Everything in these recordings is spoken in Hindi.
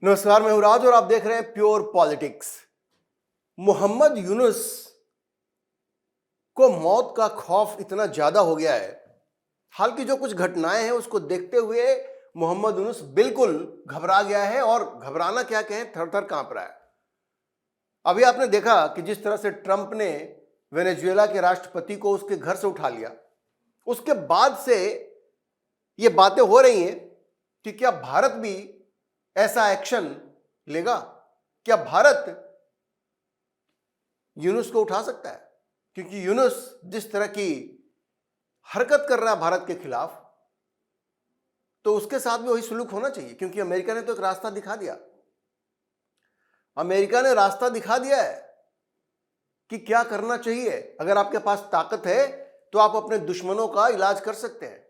नमस्कार, मैं हूं राज और आप देख रहे हैं प्योर पॉलिटिक्स। मोहम्मद यूनुस को मौत का खौफ इतना ज्यादा हो गया है। हाल की जो कुछ घटनाएं हैं उसको देखते हुए मोहम्मद यूनुस बिल्कुल घबरा गया है और घबराना क्या कहें, थर थर कांप रहा है। अभी आपने देखा कि जिस तरह से ट्रंप ने वेनेजुएला के राष्ट्रपति को उसके घर से उठा लिया, उसके बाद से ये बातें हो रही हैं कि क्या भारत भी ऐसा एक्शन लेगा। क्या भारत यूनुस को उठा सकता है? क्योंकि यूनुस जिस तरह की हरकत कर रहा है भारत के खिलाफ, तो उसके साथ भी वही सलूक होना चाहिए। क्योंकि अमेरिका ने तो एक रास्ता दिखा दिया। अमेरिका ने रास्ता दिखा दिया है कि क्या करना चाहिए। अगर आपके पास ताकत है तो आप अपने दुश्मनों का इलाज कर सकते हैं।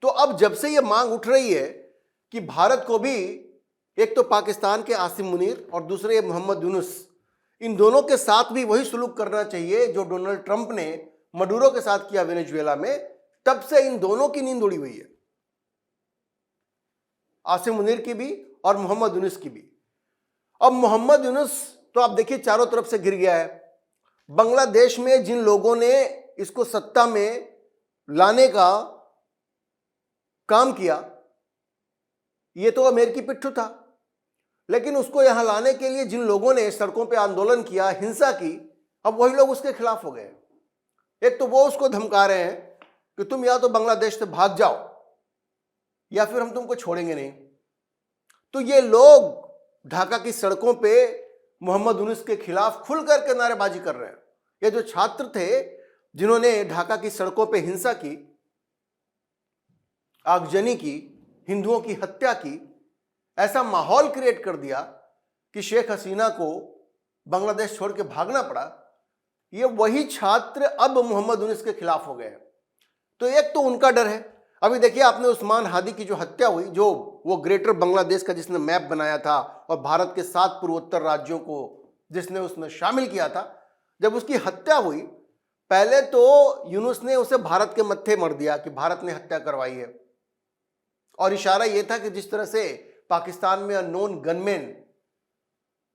तो अब जब से यह मांग उठ रही है कि भारत को भी, एक तो पाकिस्तान के आसिम मुनीर और दूसरे मोहम्मद यूनुस, इन दोनों के साथ भी वही सलूक करना चाहिए जो डोनाल्ड ट्रंप ने मडूरो के साथ किया वेनेजुएला में, तब से इन दोनों की नींद उड़ी हुई है, आसिम मुनीर की भी और मोहम्मद यूनुस की भी। अब मोहम्मद यूनुस तो आप देखिए चारों तरफ से गिर गया है। बांग्लादेश में जिन लोगों ने इसको सत्ता में लाने का काम किया, ये तो अमेरिकी पिट्ठू था, लेकिन उसको यहां लाने के लिए जिन लोगों ने सड़कों पे आंदोलन किया, हिंसा की, अब वही लोग उसके खिलाफ हो गए। एक तो वो उसको धमका रहे हैं कि तुम या तो बांग्लादेश से भाग जाओ या फिर हम तुमको छोड़ेंगे नहीं। तो ये लोग ढाका की सड़कों पे मोहम्मद यूनुस के खिलाफ खुलकर के नारेबाजी कर रहे हैं। ये जो छात्र थे जिन्होंने ढाका की सड़कों पे हिंसा की, आगजनी की, हिंदुओं की हत्या की, ऐसा माहौल क्रिएट कर दिया कि शेख हसीना को बांग्लादेश छोड़ के भागना पड़ा, ये वही छात्र अब मोहम्मद यूनुस के खिलाफ हो गए हैं। तो एक तो उनका डर है। अभी देखिए आपने उस्मान हादी की जो हत्या हुई, जो वो ग्रेटर बांग्लादेश का जिसने मैप बनाया था और भारत के 7 पूर्वोत्तर राज्यों को जिसने उसमें शामिल किया था, जब उसकी हत्या हुई, पहले तो यूनुस ने उसे भारत के मत्थे मर दिया कि भारत ने हत्या करवाई है। और इशारा यह था कि जिस तरह से पाकिस्तान में अननोन गनमैन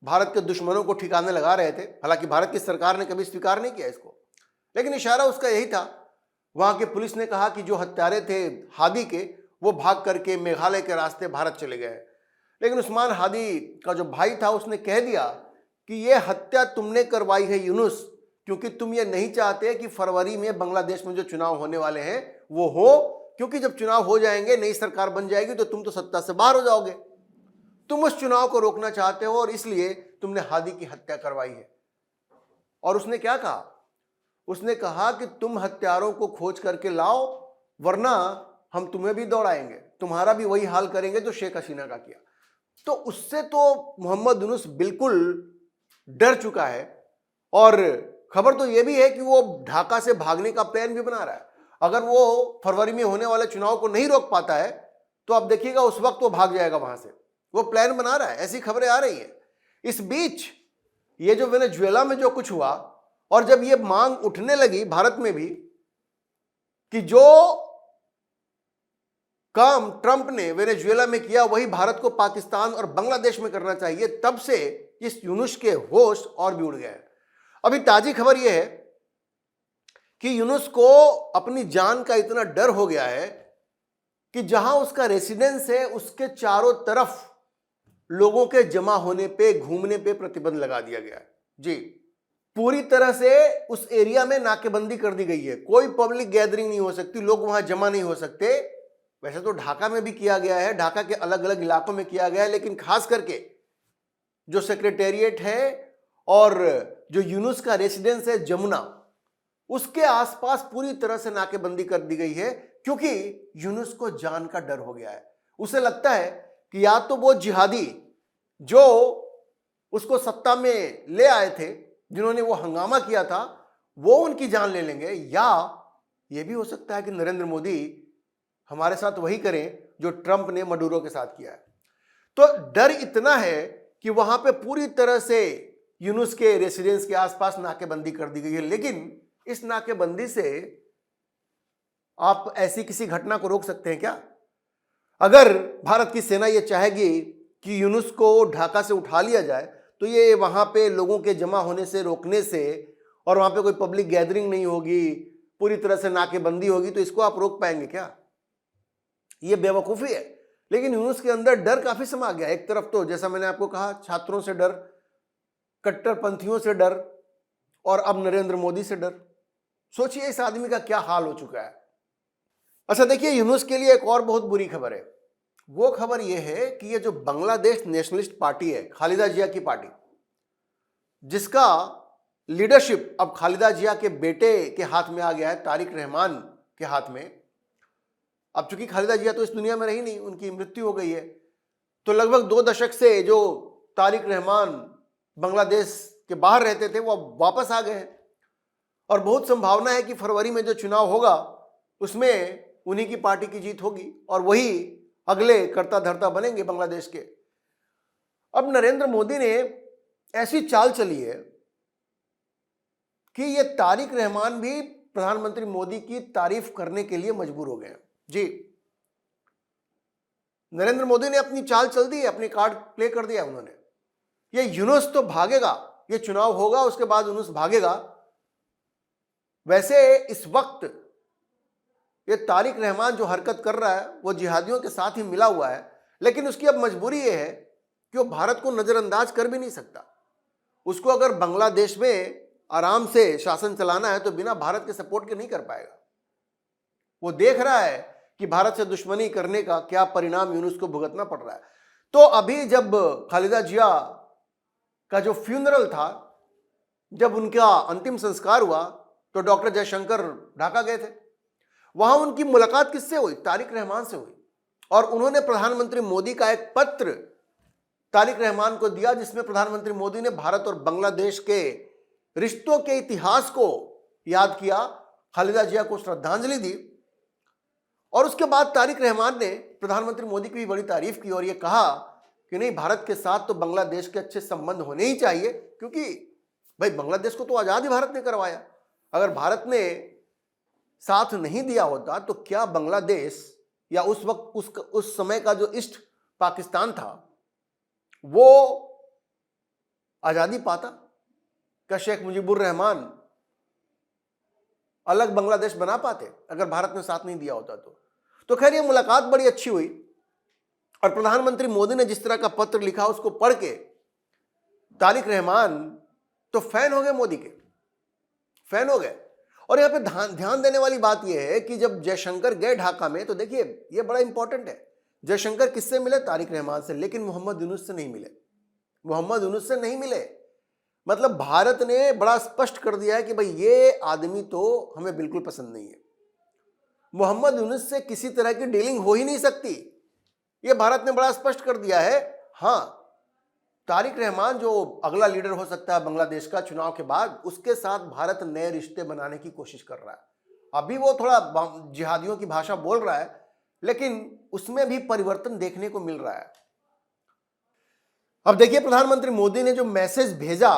भारत के दुश्मनों को ठिकाने लगा रहे थे, हालांकि भारत की सरकार ने कभी स्वीकार नहीं किया इसको, लेकिन इशारा उसका यही था। वहां के पुलिस ने कहा कि जो हत्यारे थे हादी के, वो भाग करके मेघालय के रास्ते भारत चले गए। लेकिन उस्मान हादी का जो भाई था उसने कह दिया कि ये हत्या तुमने करवाई है यूनुस, क्योंकि तुम ये नहीं चाहते कि फरवरी में बांग्लादेश में जो चुनाव होने वाले हैं वो हो, क्योंकि जब चुनाव हो जाएंगे, नई सरकार बन जाएगी, तो तुम तो सत्ता से बाहर हो जाओगे। तुम उस चुनाव को रोकना चाहते हो और इसलिए तुमने हादी की हत्या करवाई है। और उसने क्या कहा? उसने कहा कि तुम हत्यारों को खोज करके लाओ, वरना हम तुम्हें भी दौड़ाएंगे, तुम्हारा भी वही हाल करेंगे जो शेख हसीना का किया। तो उससे तो मोहम्मद यूनुस बिल्कुल डर चुका है। और खबर तो यह भी है कि वो ढाका से भागने का प्लान भी बना रहा है। अगर वो फरवरी में होने वाले चुनाव को नहीं रोक पाता है तो आप देखिएगा उस वक्त वो भाग जाएगा वहां से। वो प्लान बना रहा है, ऐसी खबरें आ रही है। इस बीच ये जो वेनेजुएला में जो कुछ हुआ, और जब ये मांग उठने लगी भारत में भी कि जो काम ट्रंप ने वेनेजुएला में किया वही भारत को पाकिस्तान और बांग्लादेश में करना चाहिए, तब से इस यूनुस के होश और भी उड़ गए। अभी ताजी खबर यह है कि यूनुस को अपनी जान का इतना डर हो गया है कि जहां उसका रेसिडेंस है उसके चारों तरफ लोगों के जमा होने पे, घूमने पे प्रतिबंध लगा दिया गया है। जी, पूरी तरह से उस एरिया में नाकेबंदी कर दी गई है। कोई पब्लिक गैदरिंग नहीं हो सकती, लोग वहां जमा नहीं हो सकते। वैसे तो ढाका में भी किया गया है, ढाका के अलग अलग इलाकों में किया गया है, लेकिन खास करके जो सेक्रेटेरिएट है और जो यूनुस का रेसिडेंस है जमुना, उसके आसपास पूरी तरह से नाकेबंदी कर दी गई है, क्योंकि यूनुस को जान का डर हो गया है। उसे लगता है कि या तो वो जिहादी जो उसको सत्ता में ले आए थे, जिन्होंने वो हंगामा किया था, वो उनकी जान ले लेंगे, या ये भी हो सकता है कि नरेंद्र मोदी हमारे साथ वही करें जो ट्रंप ने मडूरो के साथ किया है। तो डर इतना है कि वहां पे पूरी तरह से यूनुस के रेसिडेंस के आसपास नाकेबंदी कर दी गई है। लेकिन इस नाकेबंदी से आप ऐसी किसी घटना को रोक सकते हैं क्या? अगर भारत की सेना यह चाहेगी कि यूनुस को ढाका से उठा लिया जाए, तो ये वहां पे लोगों के जमा होने से रोकने से, और वहां पे कोई पब्लिक गैदरिंग नहीं होगी, पूरी तरह से नाकेबंदी होगी, तो इसको आप रोक पाएंगे क्या? ये बेवकूफ़ी है। लेकिन यूनुस के अंदर डर काफ़ी समा गया। एक तरफ तो जैसा मैंने आपको कहा, छात्रों से डर, कट्टरपंथियों से डर, और अब नरेंद्र मोदी से डर। सोचिए इस आदमी का क्या हाल हो चुका है। अच्छा देखिए, यूनुस के लिए एक और बहुत बुरी खबर है। वो खबर ये है कि ये जो बांग्लादेश नेशनलिस्ट पार्टी है, खालिदा जिया की पार्टी, जिसका लीडरशिप अब खालिदा जिया के बेटे के हाथ में आ गया है, तारिक रहमान के हाथ में। अब चूंकि खालिदा जिया तो इस दुनिया में रही नहीं, उनकी मृत्यु हो गई है, तो लगभग 2 दशक से जो तारिक रहमान बांग्लादेश के बाहर रहते थे, वो अब वापस आ गए हैं। और बहुत संभावना है कि फरवरी में जो चुनाव होगा उसमें उन्हीं की पार्टी की जीत होगी और वही अगले कर्ता धर्ता बनेंगे बांग्लादेश के। अब नरेंद्र मोदी ने ऐसी चाल चली है कि ये तारिक रहमान भी प्रधानमंत्री मोदी की तारीफ करने के लिए मजबूर हो गए हैं। जी, नरेंद्र मोदी ने अपनी चाल चल दी है, अपनी कार्ड प्ले कर दिया उन्होंने। ये यूनुस तो भागेगा, ये चुनाव होगा उसके बाद यूनुस भागेगा। वैसे इस वक्त ये तारिक रहमान जो हरकत कर रहा है वो जिहादियों के साथ ही मिला हुआ है, लेकिन उसकी अब मजबूरी ये है कि वो भारत को नजरअंदाज कर भी नहीं सकता। उसको अगर बांग्लादेश में आराम से शासन चलाना है तो बिना भारत के सपोर्ट के नहीं कर पाएगा। वो देख रहा है कि भारत से दुश्मनी करने का क्या परिणाम यूनुस को भुगतना पड़ रहा है। तो अभी जब खालिदा जिया का जो फ्यूनरल था, जब उनका अंतिम संस्कार हुआ, तो डॉक्टर जयशंकर ढाका गए थे। वहां उनकी मुलाकात किससे हुई? तारिक रहमान से हुई। और उन्होंने प्रधानमंत्री मोदी का एक पत्र तारिक रहमान को दिया, जिसमें प्रधानमंत्री मोदी ने भारत और बांग्लादेश के रिश्तों के इतिहास को याद किया, खालिदा जिया को श्रद्धांजलि दी। और उसके बाद तारिक रहमान ने प्रधानमंत्री मोदी की भी बड़ी तारीफ की और यह कहा कि नहीं, भारत के साथ तो बांग्लादेश के अच्छे संबंध होने ही चाहिए, क्योंकि भाई बांग्लादेश को तो आजाद ही भारत ने करवाया। अगर भारत ने साथ नहीं दिया होता तो क्या बांग्लादेश या उस वक्त उस समय का जो ईस्ट पाकिस्तान था वो आजादी पाता? क्या शेख मुजीबुर रहमान अलग बांग्लादेश बना पाते अगर भारत ने साथ नहीं दिया होता? तो खैर, ये मुलाकात बड़ी अच्छी हुई और प्रधानमंत्री मोदी ने जिस तरह का पत्र लिखा उसको पढ़ के तारिक रहमान तो फैन हो गए, मोदी के फैन हो गए। और यहां पे ध्यान देने वाली बात यह है कि जब जयशंकर गए ढाका में, तो देखिए ये बड़ा इंपॉर्टेंट है, जयशंकर किससे मिले? तारिक रहमान से, लेकिन मोहम्मद यूनुस से नहीं मिले। मोहम्मद यूनुस से नहीं मिले, मतलब भारत ने बड़ा स्पष्ट कर दिया है कि भाई ये आदमी तो हमें बिल्कुल पसंद नहीं है। मोहम्मद यूनुस से किसी तरह की डीलिंग हो ही नहीं सकती, ये भारत ने बड़ा स्पष्ट कर दिया है। हाँ, तारिक रहमान जो अगला लीडर हो सकता है बांग्लादेश का चुनाव के बाद, उसके साथ भारत नए रिश्ते बनाने की कोशिश कर रहा है। अभी वो थोड़ा जिहादियों की भाषा बोल रहा है, लेकिन उसमें भी परिवर्तन देखने को मिल रहा है। अब देखिए, प्रधानमंत्री मोदी ने जो मैसेज भेजा,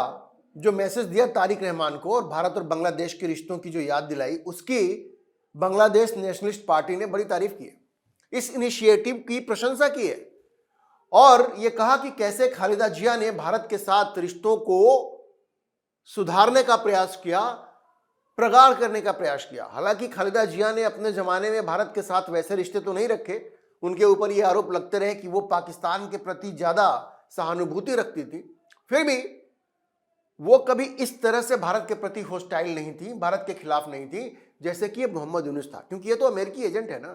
जो मैसेज दिया तारिक रहमान को और भारत और बांग्लादेश के रिश्तों की जो याद दिलाई, उसकी बांग्लादेश नेशनलिस्ट पार्टी ने बड़ी तारीफ की है, इस इनिशिएटिव की प्रशंसा की है और यह कहा कि कैसे खालिदा जिया ने भारत के साथ रिश्तों को सुधारने का प्रयास किया, प्रगाढ़ करने का प्रयास किया। हालांकि खालिदा जिया ने अपने जमाने में भारत के साथ वैसे रिश्ते तो नहीं रखे, उनके ऊपर ये आरोप लगते रहे कि वो पाकिस्तान के प्रति ज्यादा सहानुभूति रखती थी, फिर भी वो कभी इस तरह से भारत के प्रति होस्टाइल नहीं थी, भारत के खिलाफ नहीं थी जैसे कि ये मोहम्मद यूनुस था, क्योंकि ये तो अमेरिकी एजेंट है ना।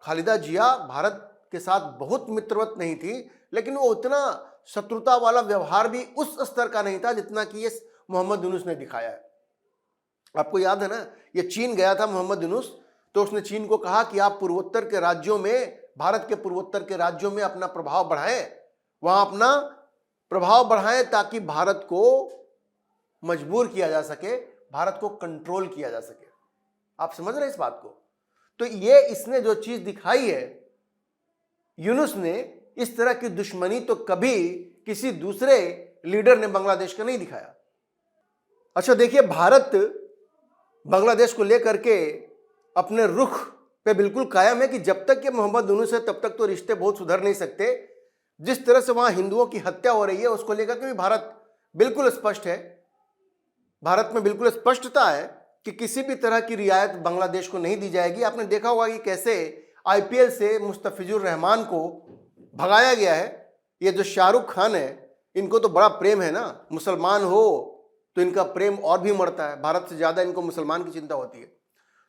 खालिदा जिया भारत के साथ बहुत मित्रवत नहीं थी, लेकिन वो उतना शत्रुता वाला व्यवहार भी उस स्तर का नहीं था जितना कि ये मोहम्मद यूनुस ने दिखाया है। आपको याद है ना, ये चीन गया था मोहम्मद यूनुस, तो उसने चीन को कहा कि आप पूर्वोत्तर के राज्यों में, भारत के पूर्वोत्तर के राज्यों में अपना प्रभाव बढ़ाएं, वहां अपना प्रभाव बढ़ाएं ताकि भारत को मजबूर किया जा सके, भारत को कंट्रोल किया जा सके। आप समझ रहे हैं इस बात को? तो ये इसने जो चीज दिखाई है, यूनुस ने, इस तरह की दुश्मनी तो कभी किसी दूसरे लीडर ने बांग्लादेश का नहीं दिखाया। अच्छा देखिए, भारत बांग्लादेश को लेकर के अपने रुख पे बिल्कुल कायम है कि जब तक ये मोहम्मद यूनुस है तब तक तो रिश्ते बहुत सुधर नहीं सकते। जिस तरह से वहां हिंदुओं की हत्या हो रही है उसको लेकर के भी भारत बिल्कुल स्पष्ट है। भारत में बिल्कुल स्पष्टता है कि किसी भी तरह की रियायत बांग्लादेश को नहीं दी जाएगी। आपने देखा होगा कि कैसे आईपीएल से मुस्तफिजुर रहमान को भगाया गया है। ये जो शाहरुख खान है इनको तो बड़ा प्रेम है ना, मुसलमान हो तो इनका प्रेम और भी बढ़ता है, भारत से ज्यादा इनको मुसलमान की चिंता होती है।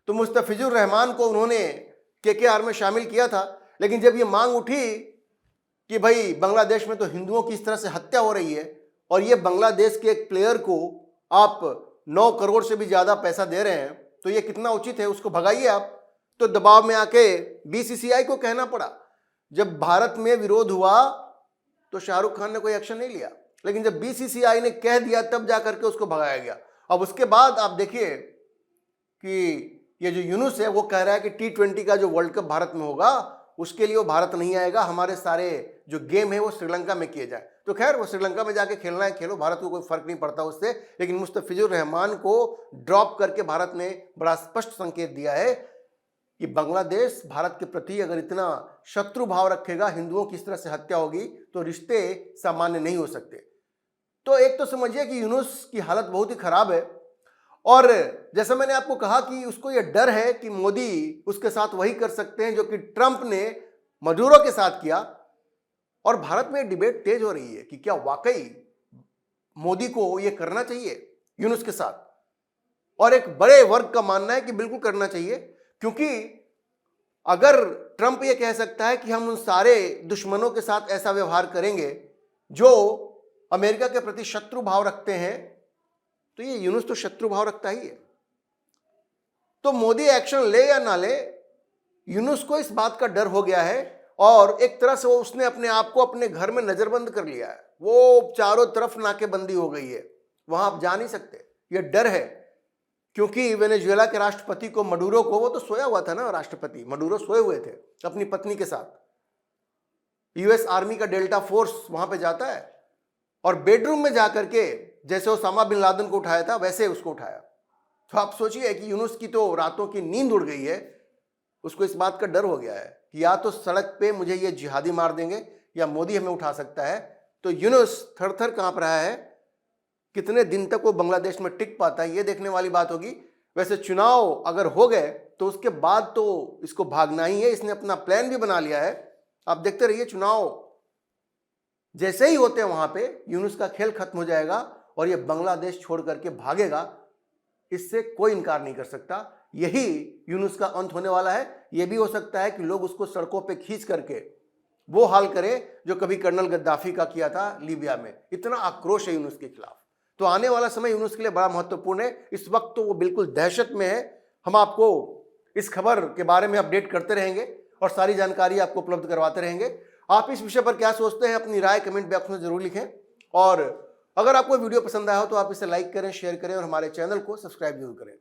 तो मुस्तफिजुर रहमान को उन्होंने केकेआर में शामिल किया था, लेकिन जब ये मांग उठी कि भाई बांग्लादेश में तो हिंदुओं की इस तरह से हत्या हो रही है और ये बांग्लादेश के एक प्लेयर को आप 9 करोड़ से भी ज्यादा पैसा दे रहे हैं तो ये कितना उचित है, उसको भगाइए आप। तो दबाव में आके बीसीसीआई को कहना पड़ा। जब भारत में विरोध हुआ तो शाहरुख खान ने कोई एक्शन नहीं लिया, लेकिन जब बीसीसीआई ने कह दिया तब जाकर के उसको भगाया गया। अब उसके बाद आप देखिए कि ये जो यूनुस है वो कह रहा है कि T20 का जो वर्ल्ड कप भारत में होगा उसके लिए वो भारत नहीं आएगा, हमारे सारे जो गेम है वो श्रीलंका में किए जाए। तो खैर वो श्रीलंका में जाके खेलना है खेलो, भारत को कोई फर्क नहीं पड़ता उससे। लेकिन मुस्तफिजुर रहमान को ड्रॉप करके भारत ने बड़ा स्पष्ट संकेत दिया है कि बांग्लादेश भारत के प्रति अगर इतना शत्रु भाव रखेगा, हिंदुओं की इस तरह से हत्या होगी तो रिश्ते सामान्य नहीं हो सकते। तो एक तो समझिए कि यूनुस की हालत बहुत ही खराब है, और जैसा मैंने आपको कहा कि उसको यह डर है कि मोदी उसके साथ वही कर सकते हैं जो कि ट्रंप ने मडूरो के साथ किया। और भारत में डिबेट तेज हो रही है कि क्या वाकई मोदी को यह करना चाहिए यूनुस के साथ, और एक बड़े वर्ग का मानना है कि बिल्कुल करना चाहिए, क्योंकि अगर ट्रंप यह कह सकता है कि हम उन सारे दुश्मनों के साथ ऐसा व्यवहार करेंगे जो अमेरिका के प्रति शत्रु भाव रखते हैं, तो ये यूनुस तो शत्रु भाव रखता ही है। तो मोदी एक्शन ले या ना ले, यूनुस को इस बात का डर हो गया है और एक तरह से वो उसने अपने आप को अपने घर में नजरबंद कर लिया है। वो चारों तरफ नाकेबंदी हो गई है, वहां आप जा नहीं सकते। ये डर है क्योंकि वेनेजुएला के राष्ट्रपति को मडूरो को, वो तो सोया हुआ था ना, राष्ट्रपति मडूरो सोए हुए थे अपनी पत्नी के साथ। यूएस आर्मी का डेल्टा फोर्स वहां पे जाता है और बेडरूम में जाकर के जैसे ओसामा बिन लादेन को उठाया था वैसे उसको उठाया। तो आप सोचिए कि यूनुस की तो रातों की नींद उड़ गई है, उसको इस बात का डर हो गया है कि या तो सड़क पे मुझे ये जिहादी मार देंगे या मोदी हमें उठा सकता है। तो यूनुस थर थर कांप रहा है। कितने दिन तक वो बांग्लादेश में टिक पाता है ये देखने वाली बात होगी। वैसे चुनाव अगर हो गए तो उसके बाद तो इसको भागना ही है, इसने अपना प्लान भी बना लिया है। आप देखते रहिए, चुनाव जैसे ही होते हैं वहां पे यूनुस का खेल खत्म हो जाएगा और ये बांग्लादेश छोड़ करके भागेगा, इससे कोई इनकार नहीं कर सकता। यही यूनुस का अंत होने वाला है। यह भी हो सकता है कि लोग उसको सड़कों पे खींच करके वो हाल करें जो कभी कर्नल गद्दाफी का किया था लीबिया में। इतना आक्रोश है यूनुस के खिलाफ। तो आने वाला समय यूनुस के लिए बड़ा महत्वपूर्ण है। इस वक्त तो वो बिल्कुल दहशत में है। हम आपको इस खबर के बारे में अपडेट करते रहेंगे और सारी जानकारी आपको उपलब्ध करवाते रहेंगे। आप इस विषय पर क्या सोचते हैं, अपनी राय कमेंट बॉक्स में जरूर लिखें। और अगर आपको वीडियो पसंद आया हो तो आप इसे लाइक करें, शेयर करें और हमारे चैनल को सब्सक्राइब जरूर करें।